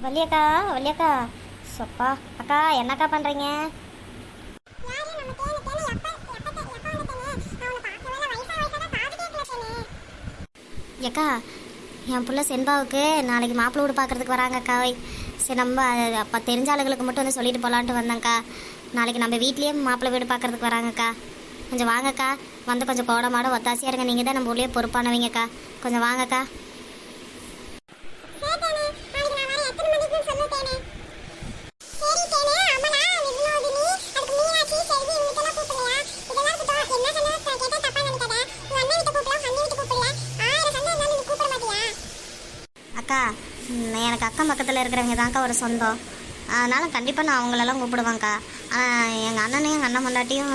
வள்ளியக்கா வள்ளியக்கா. சொப்பா அக்கா, என்னக்கா பண்ணுறீங்க? ஏக்கா, என் பிள்ளை செண்பாவுக்கு நாளைக்கு மாப்பிள்ளை வீடு பார்க்குறதுக்கு வராங்கக்கா. சரி, நம்ம அப்போ தெரிஞ்ச ஆளுகளுக்கு மட்டும் வந்து சொல்லிட்டு போகலான்ட்டு வந்தேங்க்கா. நாளைக்கு நம்ம வீட்லேயே மாப்பிள்ளை வீடு பார்க்குறதுக்கு வராங்கக்கா. கொஞ்சம் வாங்கக்கா. வந்து கொஞ்சம் கோடமாட ஒத்தாசியாக இருங்க. நீங்கள் தான் நம்ம ஊர்லேயே பொறுப்பானவங்கக்கா. கொஞ்சம் வாங்கக்கா. அக்கா, எனக்கு அக்கம் பக்கத்தில் இருக்கிறவங்க தான்க்கா ஒரு சொந்தம். அதனால் கண்டிப்பாக நான் அவங்களெல்லாம் கூப்பிடுவேங்க்கா. ஆனால் எங்கள் அண்ணனையும் எங்கள் அண்ணன் பொண்டாட்டியும்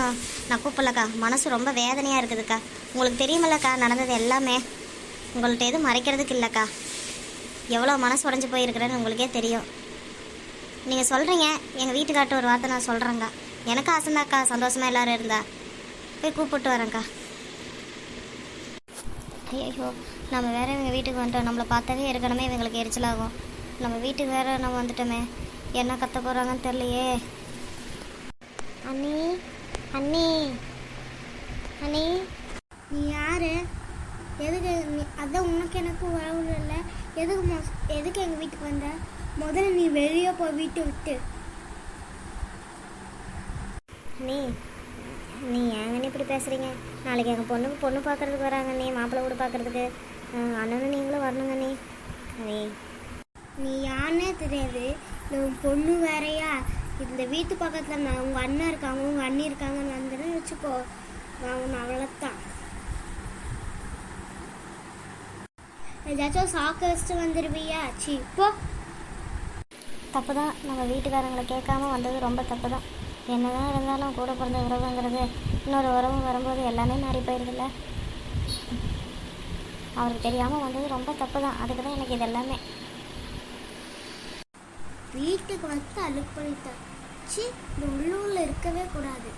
நான் கூப்பிடலக்கா. மனசு ரொம்ப வேதனையாக இருக்குதுக்கா. உங்களுக்கு தெரியுமில்லக்கா நடந்தது எல்லாமே. உங்கள்கிட்ட எதுவும் மறைக்கிறதுக்கு இல்லைக்கா. எவ்வளோ மனசு உடஞ்சி போயிருக்கிறேன்னு உங்களுக்கே தெரியும். நீங்கள் சொல்கிறீங்க, எங்கள் வீட்டுக்கார்ட்ட ஒரு வார்த்தை நான் சொல்கிறேங்க்கா. எனக்கு ஆசைந்தாக்கா சந்தோஷமாக எல்லோரும் இருந்தா. போய் கூப்பிட்டு வரேங்க்கா. ஐயோ, நம்ம வேற இவங்க வீட்டுக்கு வந்துட்டோம். நம்மளை பார்த்தாவே இருக்கணுமே இவங்களுக்கு எரிச்சலாகும். நம்ம வீட்டுக்கு வேற நம்ம வந்துட்டோமே, என்ன கத்த போகிறாங்கன்னு தெரியலையே. அண்ணி அண்ணி அண்ணி, நீ யாரு? எதுக்கு நீ? அதான் உனக்கு எனக்கு உறவு இல்லை. எதுக்கு எங்கள் வீட்டுக்கு வந்த? முதல்ல நீ வெளியே போய் வீட்டை விட்டு. அண்ணி, நீ ஏங்கண்ணி இப்படி பேசுகிறீங்க? நாளைக்கு எங்கள் பொண்ணு பார்க்குறதுக்கு வராங்க அண்ணி, மாப்பிள்ளை வீடு பார்க்குறதுக்கு. அண்ணனும் நீங்களும் வரணுங்க அண்ணி. அண்ணி, நீ யாருன்னே தெரியாது. உன் பொண்ணு வேறையா? இந்த வீட்டு பக்கத்தில் நான் உங்கள் அண்ணன் இருக்காங்க, உங்கள் அண்ணி இருக்காங்கன்னு வந்துன்னு வச்சுக்கோ, நான் உன்னை அவ்வளோத்தான். ஏதாச்சும் சாக்கு வச்சுட்டு வந்துடுவியா? சி போ. தப்பு தான். நம்ம வீட்டுக்காரங்களை கேட்காம வந்தது ரொம்ப தப்பு தான். என்ன தான் இருந்தாலும் கூட பிறந்த உறவுங்கிறது இன்னொரு உறவு வரும்போது எல்லாமே மாறி போயிருதில்ல. அவருக்கு தெரியாமல் வந்தது ரொம்ப தப்பு தான். அதுக்கு தான் எனக்கு இது எல்லாமே. வீட்டுக்கு வந்து அழுக்கு பண்ணிட்டா. சி, இந்த உள்ளூரில் இருக்கவே கூடாது.